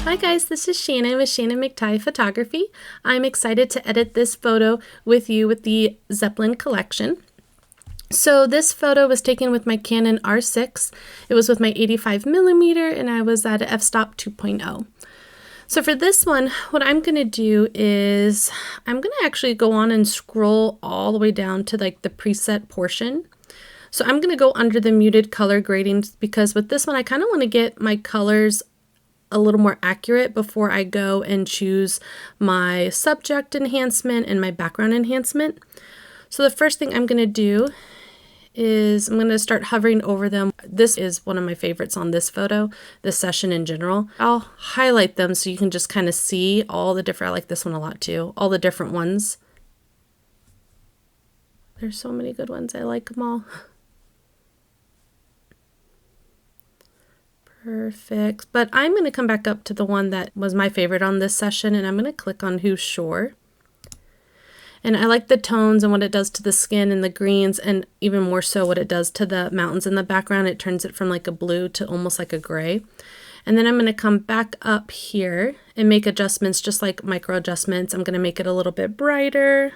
Hi guys, this is Shannon with Shannon McTighe Photography. I'm excited to edit this photo with you with the Zeppelin collection. So this photo was taken with my Canon R6. It was with my 85mm and I was at f-stop 2.0. So for this one, what I'm going to do is I'm going to actually go on and scroll all the way down to like the preset portion. So I'm going to go under the muted color grading because with this one I kind of want to get my colors a little more accurate before I go and choose my subject enhancement and my background enhancement. So the first thing I'm going to do is I'm going to start hovering over them. This is one of my favorites on this photo, this session in general. I'll highlight them so you can just kind of see all the different, I like this one a lot too, all the different ones. There's so many good ones. I like them all. Perfect. But I'm going to come back up to the one that was my favorite on this session, and I'm going to click on Who's Sure. And I like the tones and what it does to the skin and the greens, and even more so what it does to the mountains in the background. It turns it from like a blue to almost like a gray. And then I'm going to come back up here and make adjustments, just like micro adjustments. I'm going to make it a little bit brighter.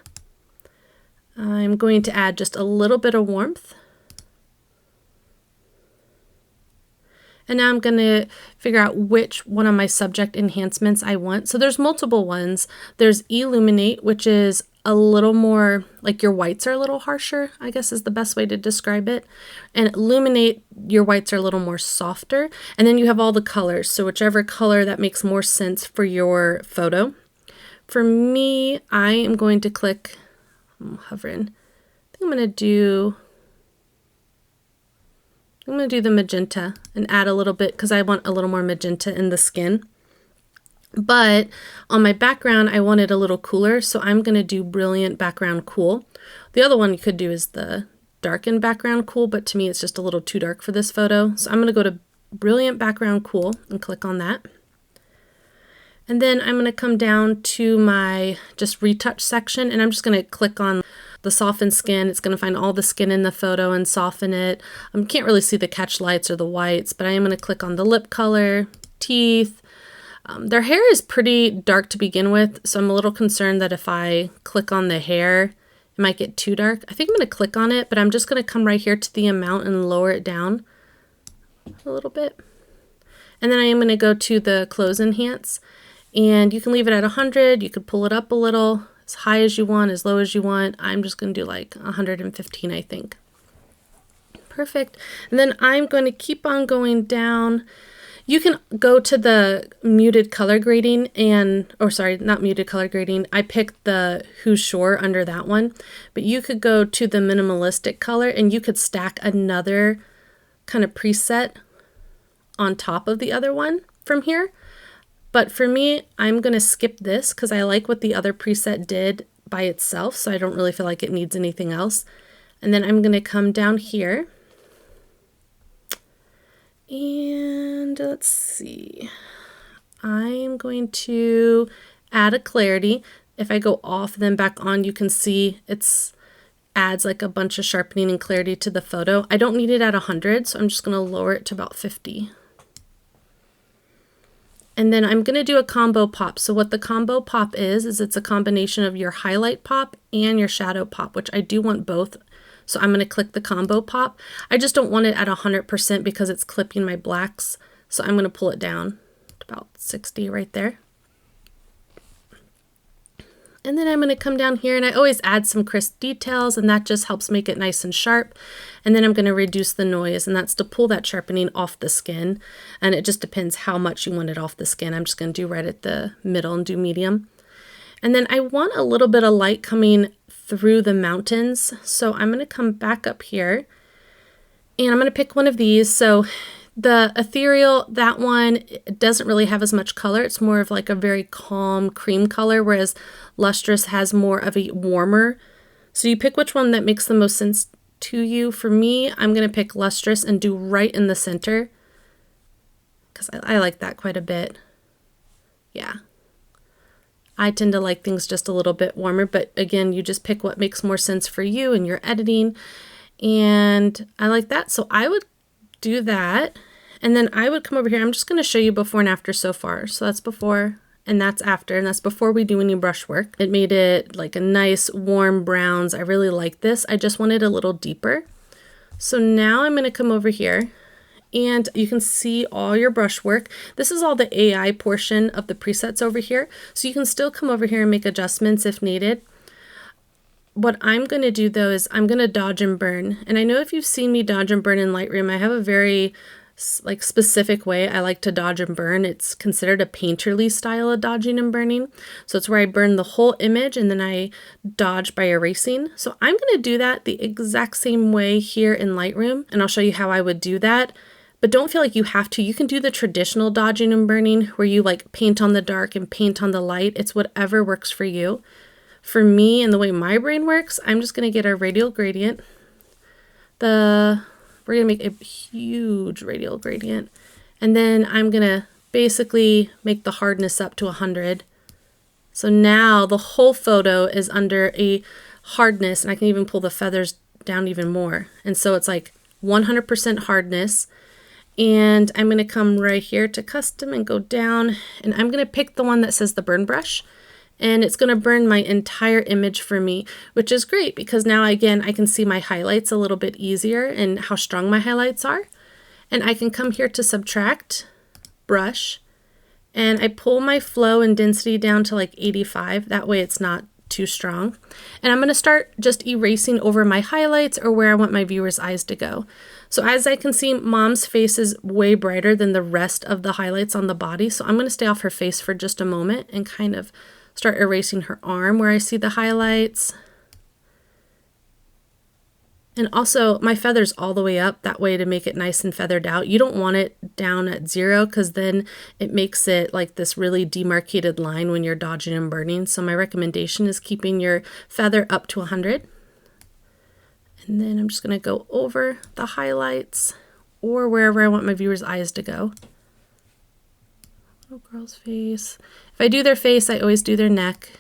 I'm going to add just a little bit of warmth. And now I'm going to figure out which one of my subject enhancements I want. So there's multiple ones. There's Illuminate, which is a little more, like your whites are a little harsher, I guess is the best way to describe it. And Illuminate, your whites are a little more softer. And then you have all the colors. So whichever color that makes more sense for your photo. For me, I am going to click, I'm hovering. I think I'm going to do the magenta and add a little bit because I want a little more magenta in the skin. But on my background, I want it a little cooler, so I'm going to do Brilliant Background Cool. The other one you could do is the Darken Background Cool, but to me it's just a little too dark for this photo. So I'm going to go to Brilliant Background Cool and click on that. And then I'm going to come down to my just retouch section, and I'm just going to click on the soften skin. It's going to find all the skin in the photo and soften it. Can't really see the catch lights or the whites, but I am going to click on the lip color, teeth. Their hair is pretty dark to begin with, so I'm a little concerned that if I click on the hair, it might get too dark. I think I'm going to click on it, but I'm just going to come right here to the amount and lower it down a little bit. And then I am going to go to the Close Enhance. And you can leave it at 100, you could pull it up a little, as high as you want, as low as you want. I'm just going to do like 115, I think. Perfect. And then I'm going to keep on going down. You can go to the muted color grading or sorry, not muted color grading. I picked the Who's Sure under that one. But you could go to the minimalistic color and you could stack another kind of preset on top of the other one from here. But for me, I'm going to skip this because I like what the other preset did by itself, so I don't really feel like it needs anything else. And then I'm going to come down here. And let's see. I'm going to add a clarity. If I go off then back on, you can see it's adds like a bunch of sharpening and clarity to the photo. I don't need it at 100, so I'm just going to lower it to about 50. And then I'm going to do a combo pop. So what the combo pop is it's a combination of your highlight pop and your shadow pop, which I do want both. So I'm going to click the combo pop. I just don't want it at 100% because it's clipping my blacks. So I'm going to pull it down to about 60 right there. And then I'm going to come down here, and I always add some crisp details, and that just helps make it nice and sharp. And then I'm going to reduce the noise, and that's to pull that sharpening off the skin. And it just depends how much you want it off the skin. I'm just going to do right at the middle and do medium. And then I want a little bit of light coming through the mountains. So I'm going to come back up here, and I'm going to pick one of these. So the ethereal, that one doesn't really have as much color. It's more of like a very calm cream color, whereas lustrous has more of a warmer. So you pick which one that makes the most sense to you. For me, I'm going to pick lustrous and do right in the center because I like that quite a bit. Yeah. I tend to like things just a little bit warmer, but again, you just pick what makes more sense for you in your editing. And I like that. So I would do that. And then I would come over here. I'm just going to show you before and after so far. So that's before and that's after, and that's before we do any brush work. It made it like a nice warm browns. I really like this. I just want it a little deeper. So now I'm going to come over here and you can see all your brush work. This is all the AI portion of the presets over here. So you can still come over here and make adjustments if needed. What I'm going to do though is I'm going to dodge and burn. And I know if you've seen me dodge and burn in Lightroom, I have a very like specific way I like to dodge and burn. It's considered a painterly style of dodging and burning. So it's where I burn the whole image and then I dodge by erasing. So I'm going to do that the exact same way here in Lightroom, and I'll show you how I would do that. But don't feel like you have to. You can do the traditional dodging and burning where you like paint on the dark and paint on the light. It's whatever works for you. For me and the way my brain works, I'm just going to get a radial gradient. We're going to make a huge radial gradient. And then I'm going to basically make the hardness up to 100. So now the whole photo is under a hardness, and I can even pull the feathers down even more. And so it's like 100% hardness. And I'm going to come right here to custom and go down, and I'm going to pick the one that says the burn brush. And it's going to burn my entire image for me, which is great because now again I can see my highlights a little bit easier and how strong my highlights are. And I can come here to subtract, brush, and I pull my flow and density down to like 85. That way it's not too strong. And I'm going to start just erasing over my highlights or where I want my viewer's eyes to go. So as I can see, Mom's face is way brighter than the rest of the highlights on the body. So I'm going to stay off her face for just a moment and kind of start erasing her arm where I see the highlights. And also my feathers all the way up, that way to make it nice and feathered out. You don't want it down at 0 because then it makes it like this really demarcated line when you're dodging and burning. So my recommendation is keeping your feather up to 100. And then I'm just going to go over the highlights or wherever I want my viewer's eyes to go. Little girl's face. If I do their face, I always do their neck.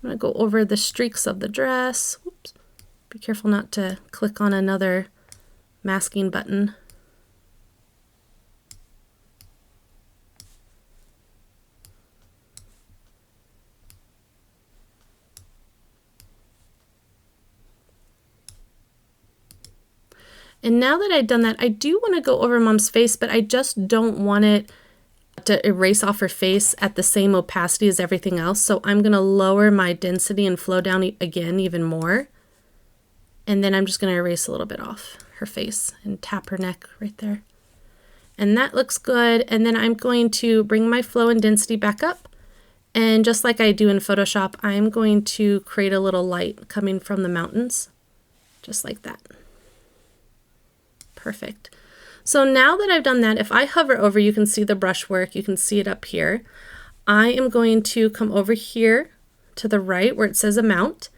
I'm going to go over the streaks of the dress. Oops. Be careful not to click on another masking button. And now that I've done that, I do want to go over Mom's face, but I just don't want it to erase off her face at the same opacity as everything else. So I'm going to lower my density and flow down again even more. And then I'm just going to erase a little bit off her face and tap her neck right there. And that looks good. And then I'm going to bring my flow and density back up. And just like I do in Photoshop, I'm going to create a little light coming from the mountains, just like that. Perfect. So now that I've done that, if I hover over, you can see the brush work. You can see it up here. I am going to come over here to the right where it says amount,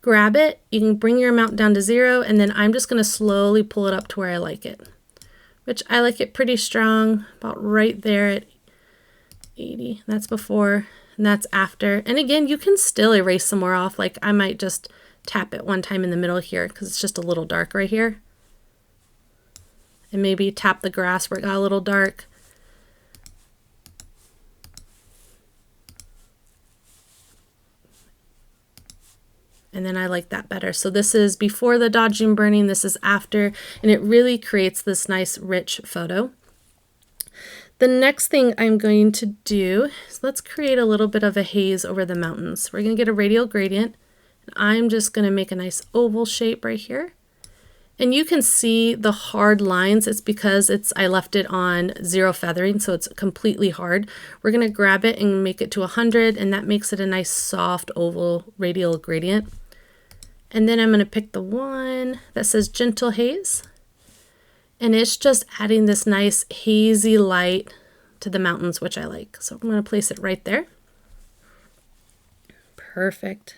grab it. You can bring your amount down to 0, and then I'm just going to slowly pull it up to where I like it, which I like it pretty strong, about right there at 80. That's before and that's after. And again, you can still erase some more off. Like I might just tap it one time in the middle here because it's just a little dark right here. And maybe tap the grass where it got a little dark. And then I like that better. So this is before the dodging burning, this is after, and it really creates this nice rich photo. The next thing I'm going to do is let's create a little bit of a haze over the mountains. We're going to get a radial gradient. And I'm just going to make a nice oval shape right here. And you can see the hard lines. It's because I left it on 0 feathering, so it's completely hard. We're going to grab it and make it to 100, and that makes it a nice soft oval radial gradient. And then I'm going to pick the one that says Gentle Haze. And it's just adding this nice hazy light to the mountains, which I like. So I'm going to place it right there. Perfect.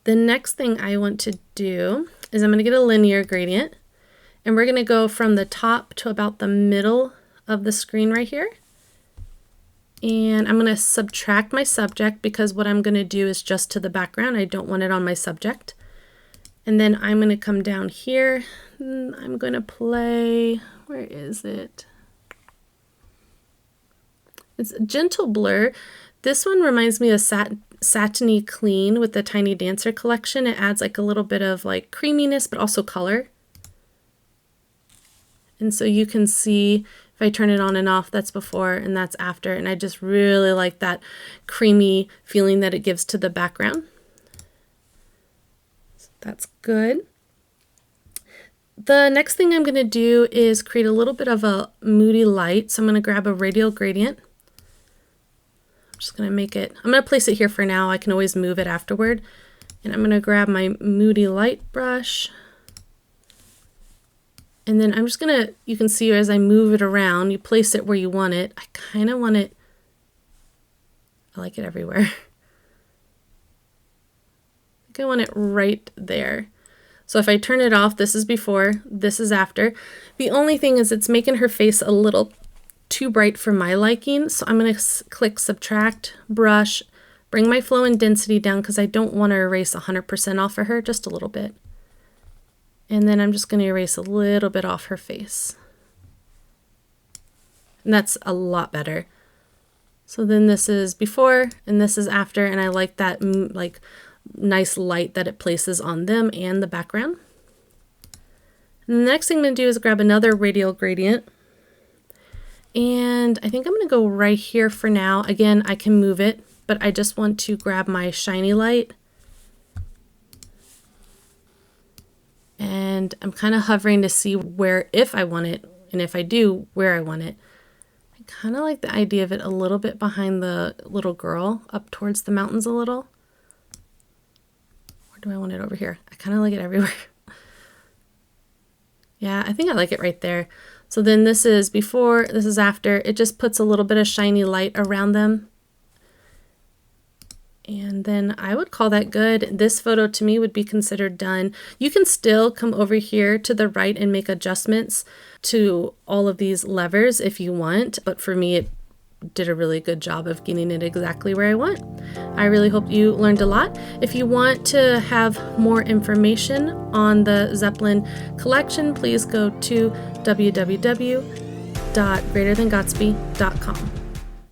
The next thing I want to do is I'm going to get a linear gradient, and we're going to go from the top to about the middle of the screen right here. And I'm going to subtract my subject because what I'm going to do is just to the background. I don't want it on my subject. And then I'm going to come down here. I'm going to play, where is it? It's a gentle blur. This one reminds me of Satiny Clean with the Tiny Dancer collection. It adds like a little bit of like creaminess, but also color. And so you can see if I turn it on and off, that's before and that's after. And I just really like that creamy feeling that it gives to the background. So that's good. The next thing I'm going to do is create a little bit of a moody light. So I'm going to grab a radial gradient. I'm just going to make it, I'm going to place it here for now. I can always move it afterward. And I'm going to grab my moody light brush. And then I'm just going to, you can see as I move it around, you place it where you want it. I kind of want it, I like it everywhere. I think I want it right there. So if I turn it off, this is before, this is after. The only thing is it's making her face a little too bright for my liking. So I'm going to click Subtract, Brush, bring my flow and density down because I don't want to erase 100% off of her, just a little bit. And then I'm just going to erase a little bit off her face. And that's a lot better. So then this is before and this is after, and I like that like nice light that it places on them and the background. And the next thing I'm going to do is grab another radial gradient. And I think I'm going to go right here for now. Again, I can move it, but I just want to grab my shiny light. And I'm kind of hovering to see where, if I want it, and if I do, where I want it. I kind of like the idea of it a little bit behind the little girl, up towards the mountains a little. Where do I want it over here? I kind of like it everywhere. Yeah, I think I like it right there. So then this is before, this is after. It just puts a little bit of shiny light around them. And then I would call that good. This photo to me would be considered done. You can still come over here to the right and make adjustments to all of these levers if you want. But for me, it did a really good job of getting it exactly where I want. I really hope you learned a lot. If you want to have more information on the Zeppelin collection, please go to www.greaterthangatsby.com.